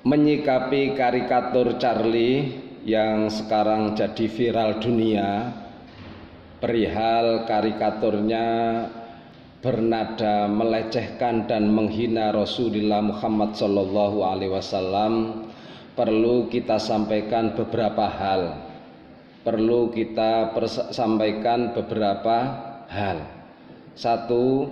menyikapi karikatur Charlie yang sekarang jadi viral dunia, perihal karikaturnya bernada melecehkan dan menghina Rasulullah Muhammad SAW, perlu kita sampaikan beberapa hal. Satu,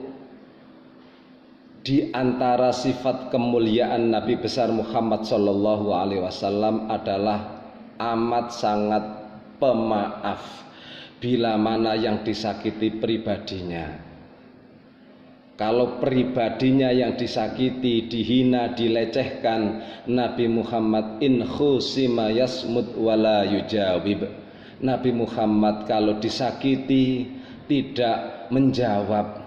di antara sifat kemuliaan Nabi besar Muhammad SAW adalah amat sangat pemaaf bila mana yang disakiti pribadinya. Kalau pribadinya yang disakiti, dihina, dilecehkan, Nabi Muhammad in khusima yasmut wala yujawib. Nabi Muhammad kalau disakiti tidak menjawab,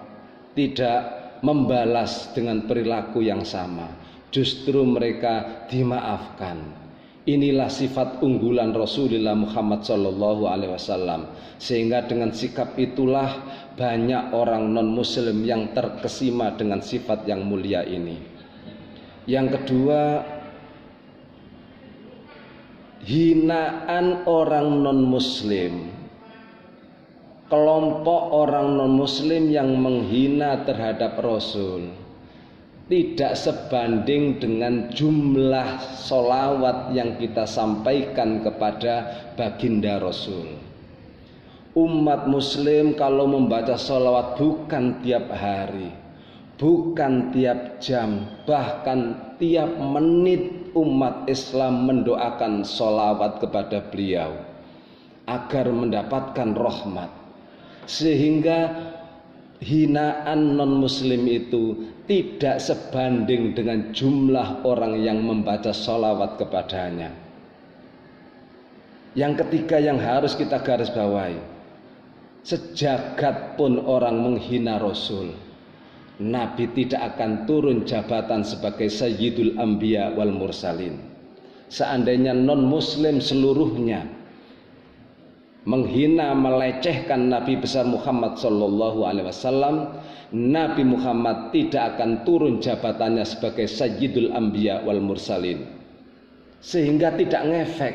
tidak membalas dengan perilaku yang sama, justru mereka dimaafkan. Inilah sifat unggulan Rasulullah Muhammad SAW. Sehingga dengan sikap itulah banyak orang non-muslim yang terkesima dengan sifat yang mulia ini. Yang kedua, hinaan orang non-muslim, kelompok orang non-muslim yang menghina terhadap Rasul tidak sebanding dengan jumlah sholawat yang kita sampaikan kepada baginda Rasul. Umat muslim kalau membaca sholawat bukan tiap hari, bukan tiap jam, bahkan tiap menit umat Islam mendoakan sholawat kepada beliau agar mendapatkan rahmat. Sehingga hinaan non-muslim itu tidak sebanding dengan jumlah orang yang membaca sholawat kepadanya. Yang ketiga yang harus kita garis bawahi, sejagat pun orang menghina Rasul, Nabi tidak akan turun jabatan sebagai Sayyidul Anbiya wal Mursalin. Seandainya non-muslim seluruhnya menghina, melecehkan Nabi besar Muhammad SAW, Nabi Muhammad tidak akan turun jabatannya sebagai Sayyidul Anbiya wal Mursalin. Sehingga tidak ngefek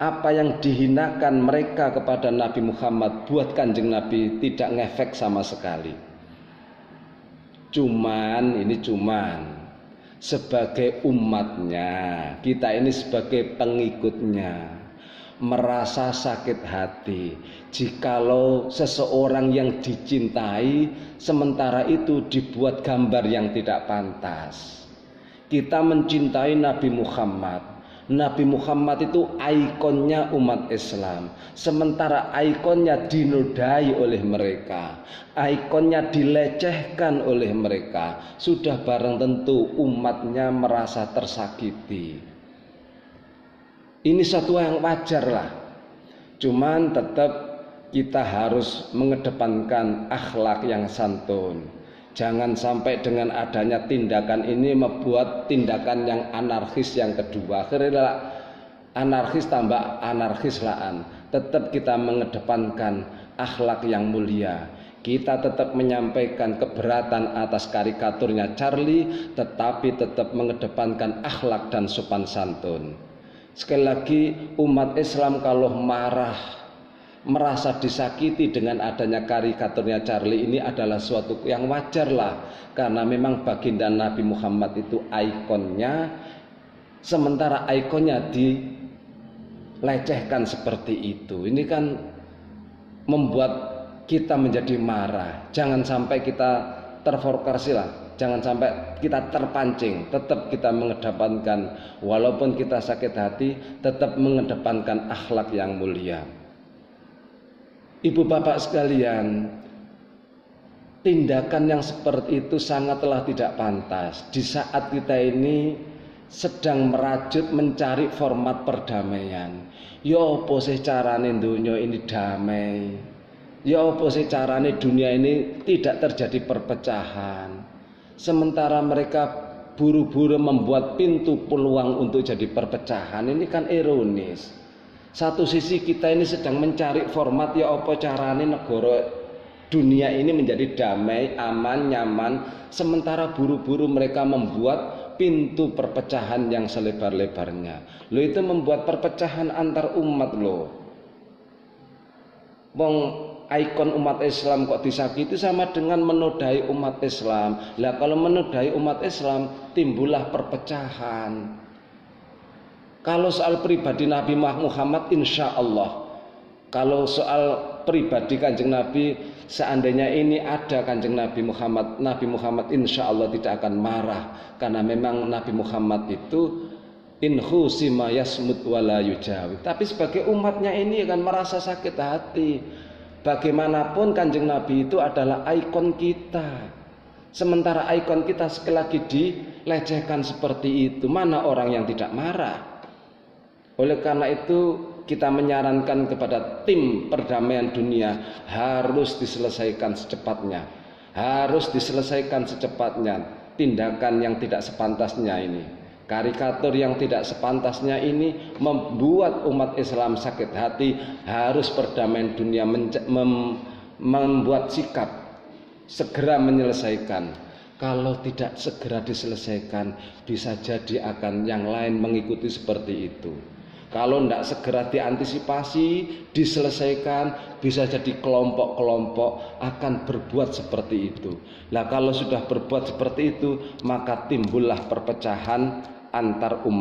apa yang dihinakan mereka kepada Nabi Muhammad buat Kanjeng Nabi, tidak ngefek sama sekali. Cuman sebagai umatnya, kita ini sebagai pengikutnya merasa sakit hati jikalau seseorang yang dicintai sementara itu dibuat gambar yang tidak pantas. Kita mencintai Nabi Muhammad. Nabi Muhammad itu ikonnya umat Islam, sementara ikonnya dinodai oleh mereka, ikonnya dilecehkan oleh mereka. Sudah barang tentu umatnya merasa tersakiti. Ini satu yang wajar lah. Cuman tetap kita harus mengedepankan akhlak yang santun. Jangan sampai dengan adanya tindakan ini membuat tindakan yang anarkis yang kedua. Akhirnya anarkis tambah anarkis laan. Tetap kita mengedepankan akhlak yang mulia. Kita tetap menyampaikan keberatan atas karikaturnya Charlie, tetapi tetap mengedepankan akhlak dan sopan santun. Sekali lagi, umat Islam kalau marah, merasa disakiti dengan adanya karikaturnya Charlie ini adalah suatu yang wajar lah, karena memang baginda Nabi Muhammad itu ikonnya, sementara ikonnya dilecehkan seperti itu. Ini kan membuat kita menjadi marah. Jangan sampai kita terprovokasi lah, jangan sampai kita terpancing. Tetap kita mengedepankan, walaupun kita sakit hati, tetap mengedepankan akhlak yang mulia. Ibu bapak sekalian, tindakan yang seperti itu sangatlah tidak pantas di saat kita ini sedang merajut mencari format perdamaian. Ya apa sih carane dunia ini damai? Ya apa sih carane dunia ini tidak terjadi perpecahan? Sementara mereka buru-buru membuat pintu peluang untuk jadi perpecahan. Ini kan ironis. Satu sisi kita ini sedang mencari format, ya apa carane negara dunia ini menjadi damai, aman, nyaman. Sementara buru-buru mereka membuat pintu perpecahan yang selebar-lebarnya. Lo itu membuat perpecahan antar umat lo. Wong ikon umat Islam kok disakiti sama dengan menodai umat Islam. Lah kalau menodai umat Islam timbullah perpecahan. Kalau soal pribadi Nabi Muhammad insya Allah, kalau soal pribadi Kanjeng Nabi, seandainya ini ada Kanjeng Nabi Muhammad insya Allah tidak akan marah, karena memang Nabi Muhammad itu in khusima yasmut wala yujawib. Tapi sebagai umatnya ini akan merasa sakit hati. Bagaimanapun Kanjeng Nabi itu adalah ikon kita. Sementara ikon kita sekali lagi dilecehkan seperti itu, mana orang yang tidak marah? Oleh karena itu kita menyarankan kepada tim perdamaian dunia harus diselesaikan secepatnya. Harus diselesaikan secepatnya tindakan yang tidak sepantasnya ini. Karikatur yang tidak sepantasnya ini membuat umat Islam sakit hati. Harus perdamaian dunia membuat sikap segera menyelesaikan. Kalau tidak segera diselesaikan, bisa jadi akan yang lain mengikuti seperti itu. Kalau tidak segera diantisipasi, diselesaikan, bisa jadi kelompok-kelompok akan berbuat seperti itu. Nah, kalau sudah berbuat seperti itu, maka timbullah perpecahan antar umat.